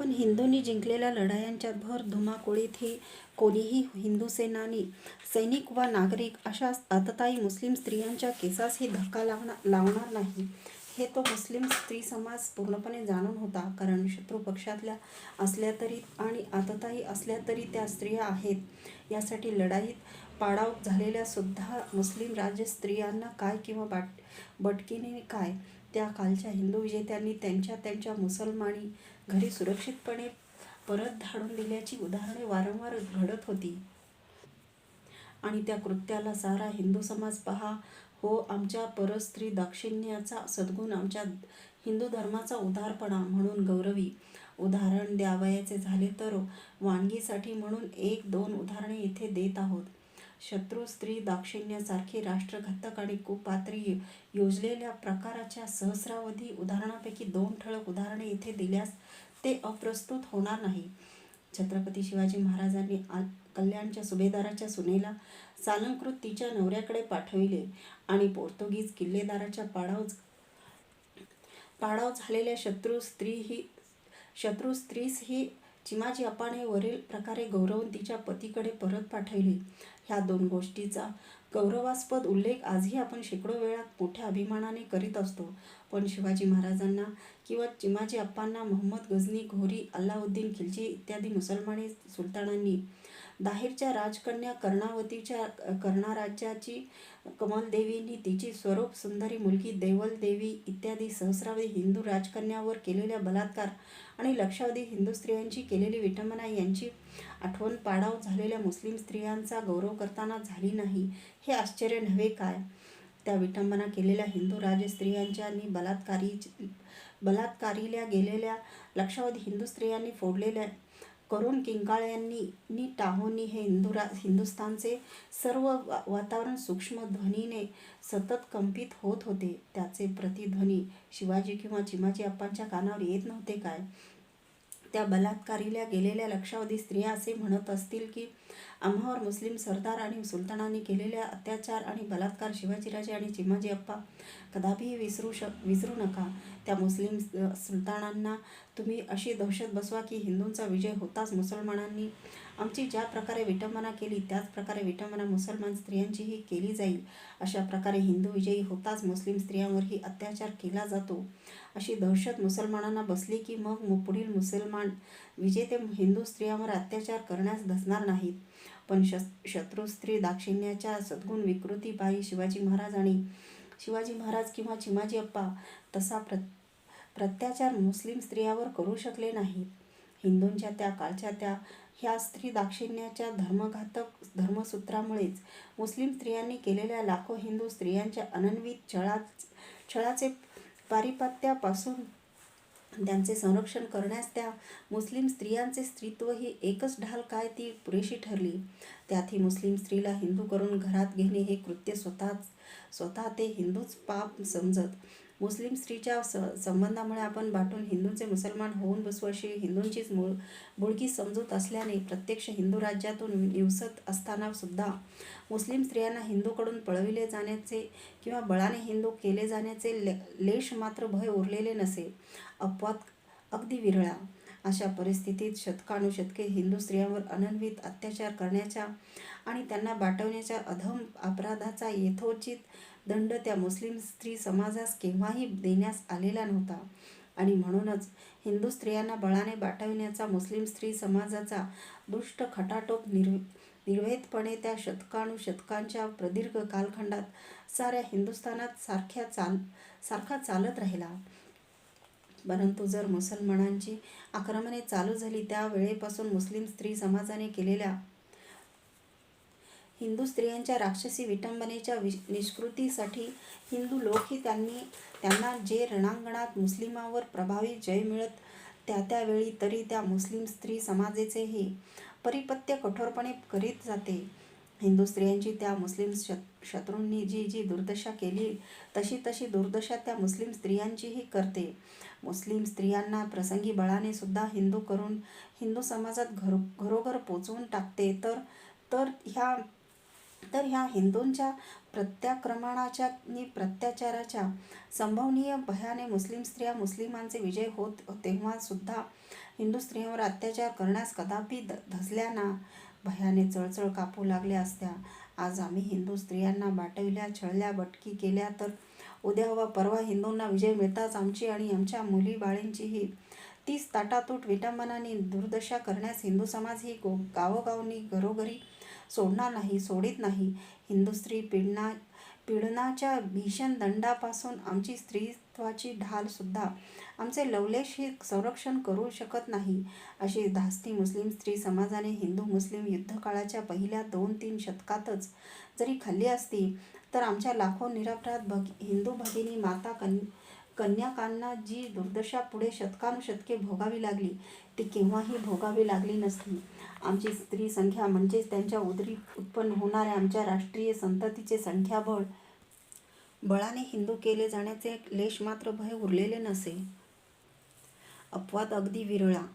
पण हिंदूंनी जिंकलेल्या लढायांच्या भर धुमाकूळीत कोणीही हिंदू सैनिक वा नागरिक अशा आततायी मुस्लिम स्त्रियांच्या केसासही धक्का लावणार नाही हे तो मुस्लिम स्त्री समाज पूर्णपणे जाणून होता. कारण शत्रू पक्षातल्या असल्या तरी आणि आततायी असल्या तरी त्या स्त्रिया आहेत. यासाठी लढाईत पाडाव झालेल्या सुद्धा मुस्लिम राज्य स्त्रियांना काय किंवा बटकीने काय, त्या कालच्या हिंदू विजेत्यांनी त्यांच्या मुसलमानी घरी सुरक्षितपणे परत धाडून दिल्याची उदाहरणे वारंवार घडत होती. आणि त्या कृत्याला सारा हिंदू समाज पहा हो आमच्या परस्त्री दाक्षिण्याचा सद्गुण, आमच्या हिंदू धर्माचा उदारपणा म्हणून गौरवी. उदाहरण द्यावयाचे झाले तर वानगीसाठी म्हणून 1-2 उदाहरणे इथे देत आहोत. शत्रू स्त्री दाक्षिण्यासारखी राष्ट्रघातक आणि कुपात्री योजलेल्या प्रकाराच्या सहस्रावधी उदाहरणांपैकी 2 ठळक उदाहरणे इथे दिल्यास ते अप्रस्तुत होणार नाही. छत्रपती शिवाजी महाराजांनी कल्याणच्या सुभेदाराच्या सुनेला सालंकृत तिच्या नवऱ्याकडे पाठविले आणि पोर्तुगीज किल्लेदाराच्या पाडाव झालेल्या शत्रू स्त्रीसही चिमाजी अप्पाने वरील प्रकारे गौरवून तिच्या पतीकडे परत पाठविली. ह्या 2 गोष्टीचा गौरवास्पद उल्लेख आजही आपण शेकडो वेळा मोठ्या अभिमानाने करीत असतो. पण शिवाजी महाराजांना किंवा चिमाजी अप्पांना मोहम्मद गझनी, घोरी, अल्लाउद्दीन खिलजी इत्यादी मुसलमानी सुलतानांनी दाहिरच्या राजकन्या कर्णाराज्याची कमलदेवींनी तिची स्वरूप सुंदरी मुलगी देवलदेवी इत्यादी सहस्रावधी हिंदू राजकन्यांवर केलेल्या बलात्कार आणि लक्षावधी हिंदू स्त्रियांची केलेली विटंबना यांची आठवण पाडाव झालेल्या मुस्लिम स्त्रियांचा गौरव करताना झाली नाही हे आश्चर्य नव्हे काय. त्या विटंबना केलेल्या हिंदू राजस्त्रियांच्या नि बलात्कारिल्या गेलेल्या लक्षावधी हिंदू स्त्रियांनी फोडलेल्या करून किंकाळ्यांनी नि टाहोंनी हे हिंदुस्थानचे सर्व वातावरण सूक्ष्म ध्वनीने सतत कंपित होत होते. त्याचे प्रतिध्वनी शिवाजी किंवा चिमाजी अप्पांच्या कानावर येत नव्हते काय. त्या बलात्कारिल्या गेलेल्या लक्षावधी स्त्रिया असे म्हणत असतील की आम्हावर मुस्लिम सरदार आणि सुलतानांनी केलेल्या अत्याचार आणि बलात्कार शिवाजीराजे आणि चिमाजी अप्पा कदापिही विसरू नका. त्या मुस्लिम सुलतानांना तुम्ही अशी दहशत बसवा की हिंदूंचा विजय होताच मुसलमानांनी आमची ज्या प्रकारे विटंबना केली त्याच प्रकारे विटंबना मुसलमान स्त्रियांचीही केली जाईल. अशा प्रकारे हिंदू विजयी होताच मुस्लिम स्त्रियांवरही अत्याचार केला जातो अशी दहशत मुसलमानांना बसली की मग पुढील मुसलमान विजेते हिंदू स्त्रियांवर अत्याचार करण्यास धसणार नाहीत. पण शत्रू स्त्री दाक्षिण्याच्या सद्गुण विकृती पायी शिवाजी महाराज किंवा चिमाजी अप्पा तसा प्रत्याचार मुस्लिम स्त्रियांवर करू शकले नाहीत. हिंदूंच्या त्या काळच्या ह्या स्त्री दाक्षिण्याच्या धर्मघातक धर्मसूत्रामुळेच मुस्लिम स्त्रियांनी केलेल्या लाखो हिंदू स्त्रियांच्या अनन्वित छळाचे पारिपत्यापासून त्यांचे संरक्षण करण्यास त्या मुस्लिम स्त्रियांचे स्त्रीत्व ही एकच ढाल काय ती पुरेशी ठरली. त्यातही मुस्लिम स्त्रीला हिंदू करून घरात घेणे हे कृत्य स्वतः ते हिंदूच पाप समजत. मुस्लिम स्त्रीच्या संबंधामुळे आपण बाटून हिंदूंचे मुसलमान होऊन बसू अशी हिंदूंचीच बोळकी समजूत असल्याने प्रत्यक्ष हिंदू राज्यातून निवसत असताना सुद्धा मुस्लिम स्त्रियांना हिंदूकडून पळविले जाण्याचे किंवा बळाने हिंदू केले जाण्याचे लेश मात्र भय उरलेले नसे. अपवाद अगदी विरळा. अशा परिस्थितीत शतकानुशतके हिंदू स्त्रियांवर अनन्वित अत्याचार करण्याच्या आणि त्यांना बाटवण्याच्या अधम अपराधाचा यथोचित दंड त्या मुस्लिम स्त्री समाजास केव्हाही देण्यास आलेला नव्हता. आणि म्हणूनच हिंदू स्त्रियांना बळाने बाटविण्याचा मुस्लिम स्त्री समाजाचा दुष्ट खटाटोप निर्भेदपणे त्या शतकानुशतकांच्या प्रदीर्घ कालखंडात साऱ्या हिंदुस्थानात सारखा चालत राहिला. परंतु जर मुसलमानांची आक्रमणे चालू झाली त्या वेळेपासून मुस्लिम स्त्री समाजाने केलेल्या हिंदू स्त्रियांच्या राक्षसी विटंबनेच्या निष्कृतीसाठी हिंदू लोकही त्यांना जे रणांगणात मुस्लिमांवर प्रभावी जय मिळत त्यावेळी तरी त्या मुस्लिम स्त्री समाजाचेही परिपत्य कठोरपणे करीत जाते. हिंदू स्त्रियांची त्या मुस्लिम शत्रूंनी जी दुर्दशा केली तशी दुर्दशा त्या मुस्लिम स्त्रियांचीही करते. मुस्लिम स्त्रियांना प्रसंगी बळाने सुद्धा हिंदू करून हिंदू समाजात घरोघर पोचवून टाकते. तर ह्या तर ह्या हिंदूंच्या प्रत्याक्रमणाच्या आणि प्रत्याचाराच्या संभवनीय भयाने मुस्लिम स्त्रिया मुस्लिमांचे विजय होत तेव्हा सुद्धा हिंदू स्त्रियांवर अत्याचार करण्यास कदापि धसल्या ना. भयाने चळचळ कापू लागल्या असत्या. आज आम्ही हिंदू स्त्रियांना बाटविल्या, छळल्या, बटकी केल्या, तर उद्या व परवा हिंदूंना विजय मिळताच आमची आणि आमच्या मुली बाळींचीही तीच ताटातूट विटंबनाने दुर्दशा करण्यास हिंदू समाज ही गावोगावनी घरोघरी सोडणार नाही, सोडित नाही. हिंदू स्त्री पीडनाच्या भीषण दंडापासून आमची स्त्रीत्वाची ढाल सुद्धा आमचे लवलेश ही संरक्षण करू शकत नाही. अशी धास्ती मुस्लिम स्त्री समाजाने हिंदू मुस्लिम युद्धकाळाच्या पहिल्या 2-3 शतकातच जरी खाल्ली असती, तर आमच्या लाखो निरपराध हिंदू भगिनी माता कन्यकांना जी दुर्दशा पुढे शतकानुशतके भोगावी लागली, ती केव्हाही भोगावी लागली नसती. आमची स्त्री संख्या म्हणजेच त्यांच्या उदरी उत्पन्न होणाऱ्या आमच्या राष्ट्रीय संततीचे संख्याबळ बळाने हिंदू केले जाण्याचे लेशमात्र भय उरलेले नसे. अपवाद अगदी विरळा